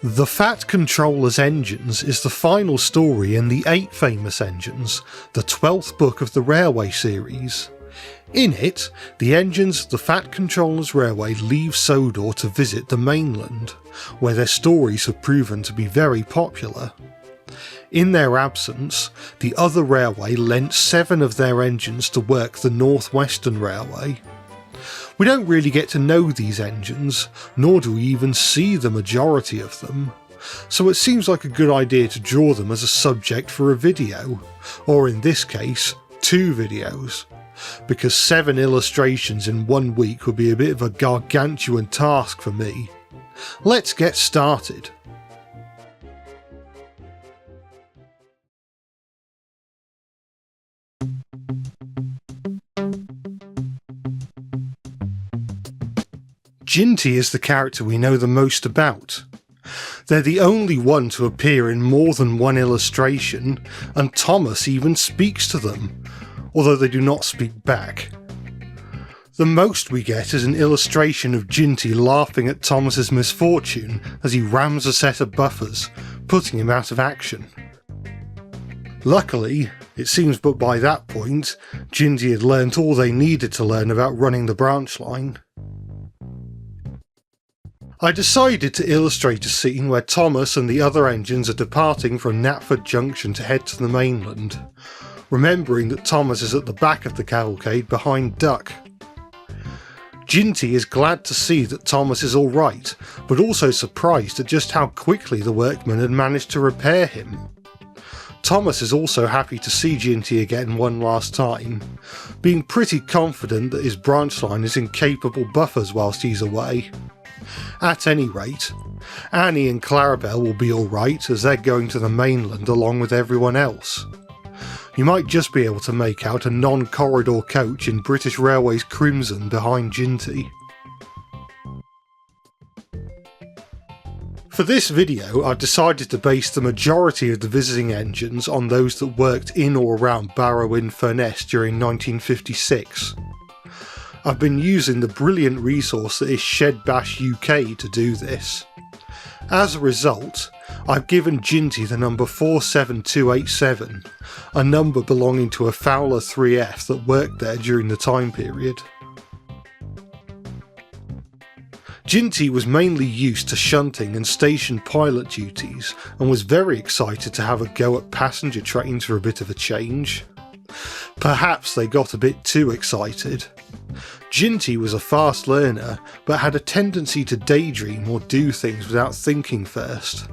The Fat Controller's Engines is the final story in the 8 Famous Engines, the 12th book of the Railway series. In it, the engines of the Fat Controller's Railway leave Sodor to visit the mainland, where their stories have proven to be very popular. In their absence, the other railway lent 7 of their engines to work the North Western Railway. We don't really get to know these engines, nor do we even see the majority of them, so it seems like a good idea to draw them as a subject for a video, or in this case, 2 videos, because 7 illustrations in 1 week would be a bit of a gargantuan task for me. Let's get started. Jinty is the character we know the most about. They're the only one to appear in more than 1 illustration, and Thomas even speaks to them, although they do not speak back. The most we get is an illustration of Jinty laughing at Thomas's misfortune as he rams a set of buffers, putting him out of action. Luckily, it seems but by that point, Jinty had learnt all they needed to learn about running the branch line. I decided to illustrate a scene where Thomas and the other engines are departing from Knapford Junction to head to the mainland, remembering that Thomas is at the back of the cavalcade behind Duck. Jinty is glad to see that Thomas is alright, but also surprised at just how quickly the workmen had managed to repair him. Thomas is also happy to see Jinty again one last time, being pretty confident that his branch line is in capable buffers whilst he's away. At any rate, Annie and Clarabelle will be alright as they're going to the mainland along with everyone else. You might just be able to make out a non-corridor coach in British Railways crimson behind Jinty. For this video, I've decided to base the majority of the visiting engines on those that worked in or around Barrow-in-Furness during 1956. I've been using the brilliant resource that is Shedbash UK to do this. As a result, I've given Jinty the number 47287, a number belonging to a Fowler 3F that worked there during the time period. Jinty was mainly used to shunting and station pilot duties and was very excited to have a go at passenger trains for a bit of a change. Perhaps they got a bit too excited. Jinty was a fast learner, but had a tendency to daydream or do things without thinking first.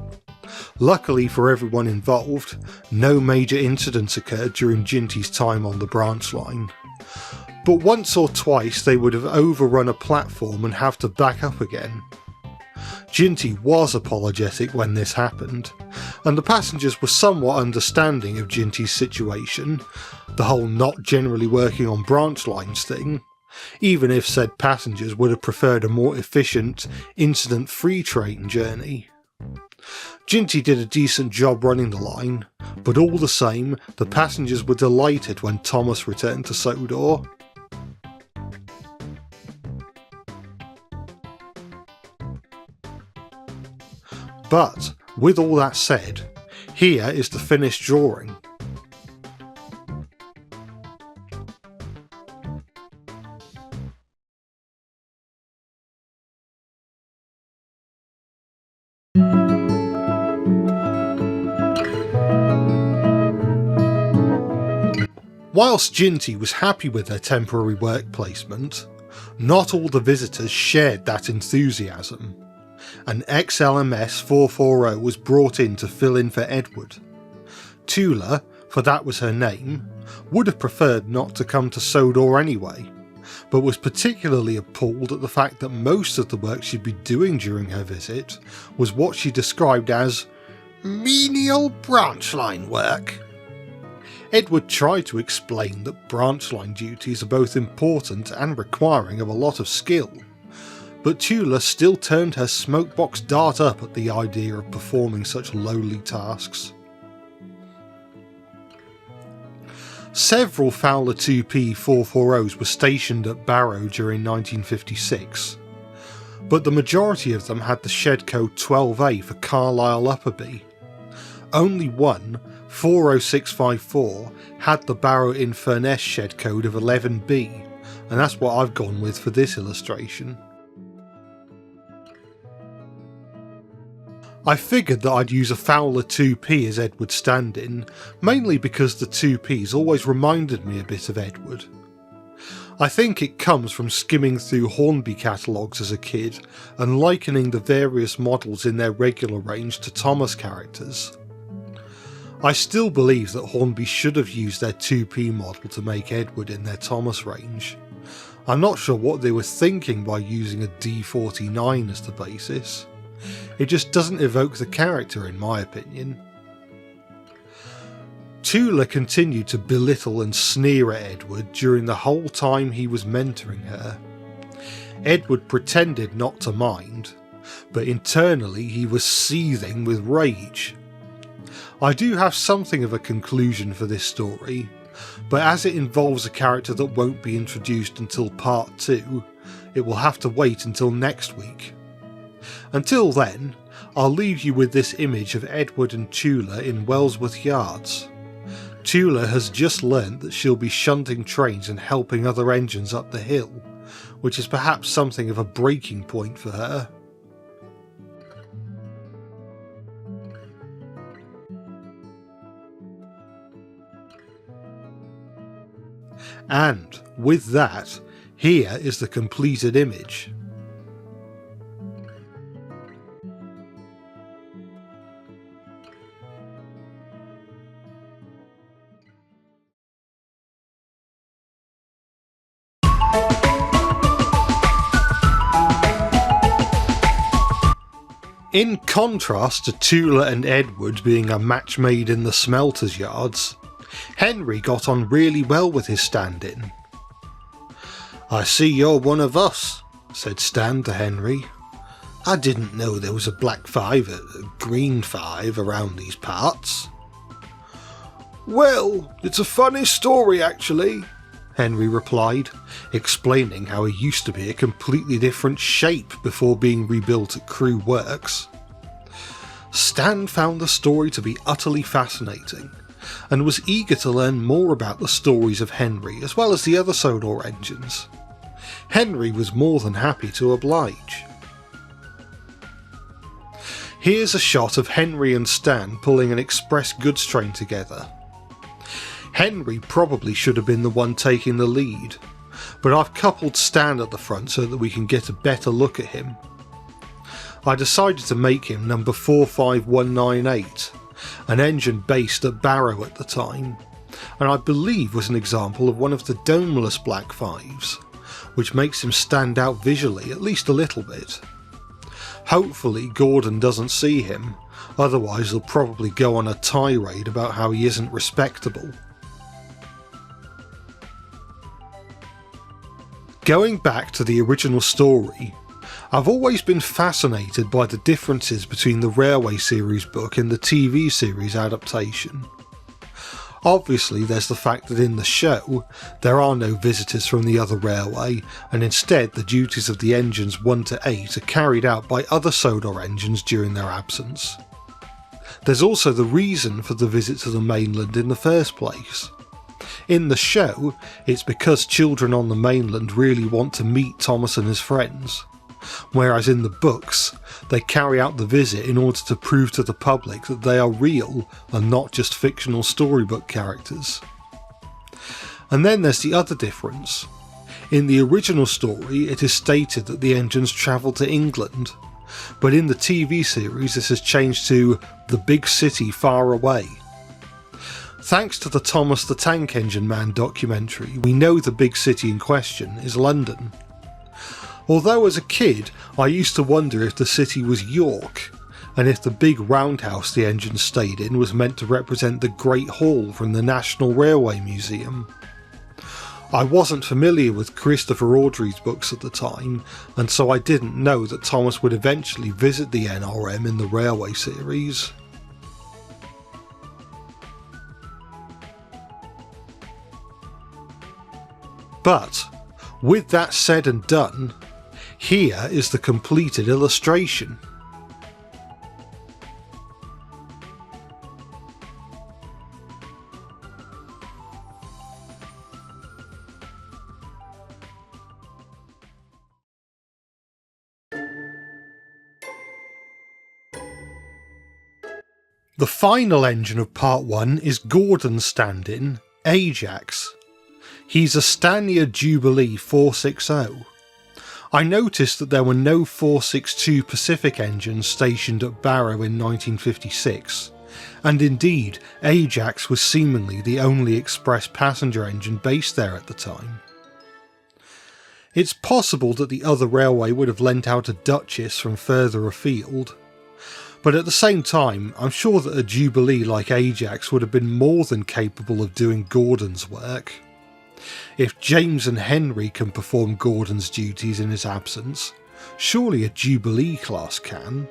Luckily for everyone involved, no major incidents occurred during Jinty's time on the branch line. But once or twice they would have overrun a platform and have to back up again. Jinty was apologetic when this happened, and the passengers were somewhat understanding of Jinty's situation, the whole not generally working on branch lines thing, even if said passengers would have preferred a more efficient, incident-free train journey. Jinty did a decent job running the line, but all the same, the passengers were delighted when Thomas returned to Sodor. But, with all that said, here is the finished drawing. Whilst Jinty was happy with her temporary work placement, not all the visitors shared that enthusiasm. An XLMS 440 was brought in to fill in for Edward. Tula, for that was her name, would have preferred not to come to Sodor anyway, but was particularly appalled at the fact that most of the work she'd be doing during her visit was what she described as menial branch line work. Edward tried to explain that branch line duties are both important and requiring of a lot of skill, but Tula still turned her smokebox dart up at the idea of performing such lowly tasks. Several Fowler 2P 440s were stationed at Barrow during 1956. but the majority of them had the shed code 12A for Carlisle Upperby. Only one, 40654, had the Barrow in Furness shed code of 11B, and that's what I've gone with for this illustration. I figured that I'd use a Fowler 2P as Edward's stand-in, mainly because the 2Ps always reminded me a bit of Edward. I think it comes from skimming through Hornby catalogues as a kid and likening the various models in their regular range to Thomas characters. I still believe that Hornby should have used their 2P model to make Edward in their Thomas range. I'm not sure what they were thinking by using a D49 as the basis. It just doesn't evoke the character in my opinion. Tula continued to belittle and sneer at Edward during the whole time he was mentoring her. Edward pretended not to mind, but internally he was seething with rage. I do have something of a conclusion for this story, but as it involves a character that won't be introduced until part 2, it will have to wait until next week. Until then, I'll leave you with this image of Edward and Tula in Wellsworth Yards. Tula has just learnt that she'll be shunting trains and helping other engines up the hill, which is perhaps something of a breaking point for her. And with that, here is the completed image. In contrast to Tula and Edward being a match made in the smelters yards, Henry got on really well with his stand-in. "I see you're one of us," said Stan to Henry. "I didn't know there was a black 5, a green 5 around these parts." "Well, it's a funny story actually," Henry replied, explaining how he used to be a completely different shape before being rebuilt at Crew Works. Stan found the story to be utterly fascinating, and was eager to learn more about the stories of Henry as well as the other Sodor engines. Henry was more than happy to oblige. Here's a shot of Henry and Stan pulling an express goods train together. Henry probably should have been the one taking the lead, but I've coupled Stan at the front so that we can get a better look at him. I decided to make him number 45198, an engine based at Barrow at the time, and I believe was an example of one of the domeless Black 5s, which makes him stand out visually at least a little bit. Hopefully Gordon doesn't see him, otherwise he'll probably go on a tirade about how he isn't respectable. Going back to the original story, I've always been fascinated by the differences between the Railway series book and the TV series adaptation. Obviously there's the fact that in the show there are no visitors from the other railway, and instead the duties of the engines 1 to 8 are carried out by other Sodor engines during their absence. There's also the reason for the visit to the mainland in the first place. In the show, it's because children on the mainland really want to meet Thomas and his friends, whereas in the books, they carry out the visit in order to prove to the public that they are real and not just fictional storybook characters. And then there's the other difference. In the original story, it is stated that the engines travel to England, but in the TV series this has changed to the big city far away. Thanks to the Thomas the Tank Engine Man documentary, we know the big city in question is London. Although as a kid I used to wonder if the city was York, and if the big roundhouse the engine stayed in was meant to represent the Great Hall from the National Railway Museum. I wasn't familiar with Christopher Awdry's books at the time, and so I didn't know that Thomas would eventually visit the NRM in the Railway series. But, with that said and done, Here is the completed illustration. The final engine of Part 1 is Gordon's stand-in, Ajax. He's a Stania Jubilee 460. I noticed that there were no 462 Pacific engines stationed at Barrow in 1956, and indeed Ajax was seemingly the only express passenger engine based there at the time. It's possible that the other railway would have lent out a Duchess from further afield, but at the same time I'm sure that a Jubilee like Ajax would have been more than capable of doing Gordon's work. If James and Henry can perform Gordon's duties in his absence, surely a Jubilee class can.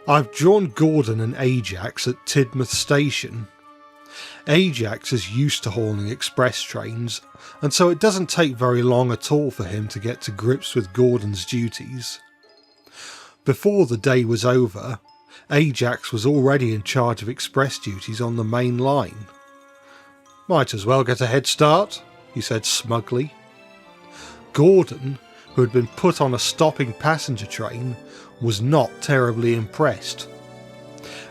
I've drawn Gordon and Ajax at Tidmouth Station. Ajax is used to hauling express trains, and so it doesn't take very long at all for him to get to grips with Gordon's duties. Before the day was over, Ajax was already in charge of express duties on the main line. "Might as well get a head start," he said smugly. Gordon, who had been put on a stopping passenger train, was not terribly impressed.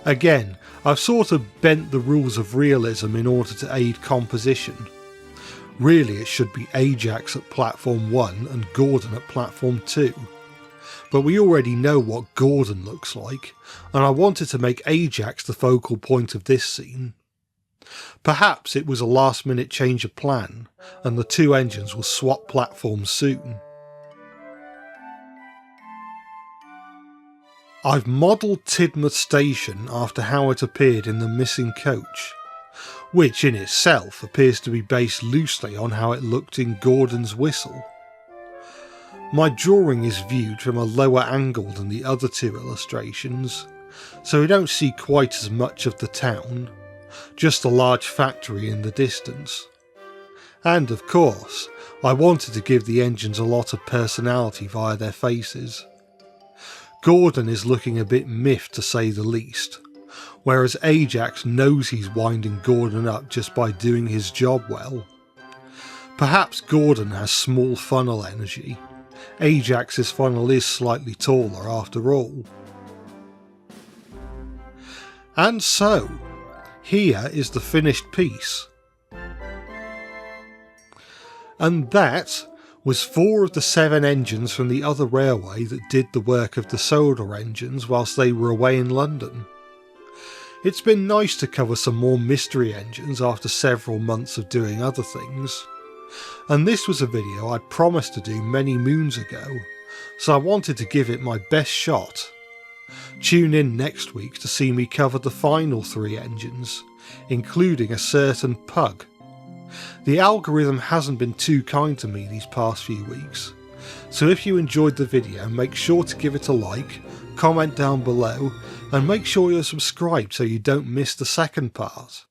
Again, I've sort of bent the rules of realism in order to aid composition. Really it should be Ajax at platform 1 and Gordon at platform 2. But we already know what Gordon looks like, and I wanted to make Ajax the focal point of this scene. Perhaps it was a last minute change of plan, and the two engines will swap platforms soon. I've modelled Tidmouth Station after how it appeared in The Missing Coach, which in itself appears to be based loosely on how it looked in Gordon's Whistle. My drawing is viewed from a lower angle than the other two illustrations, so we don't see quite as much of the town, just a large factory in the distance. And of course, I wanted to give the engines a lot of personality via their faces. Gordon is looking a bit miffed to say the least, whereas Ajax knows he's winding Gordon up just by doing his job well. Perhaps Gordon has small funnel energy. Ajax's funnel is slightly taller after all. And so, here is the finished piece. And that was 4 of the 7 engines from the other railway that did the work of the Sodor engines whilst they were away in London. It's been nice to cover some more mystery engines after several months of doing other things. And this was a video I'd promised to do many moons ago, so I wanted to give it my best shot. Tune in next week to see me cover the final 3 engines, including a certain pug. The algorithm hasn't been too kind to me these past few weeks, so if you enjoyed the video make sure to give it a like, comment down below, and make sure you're subscribed so you don't miss the second part.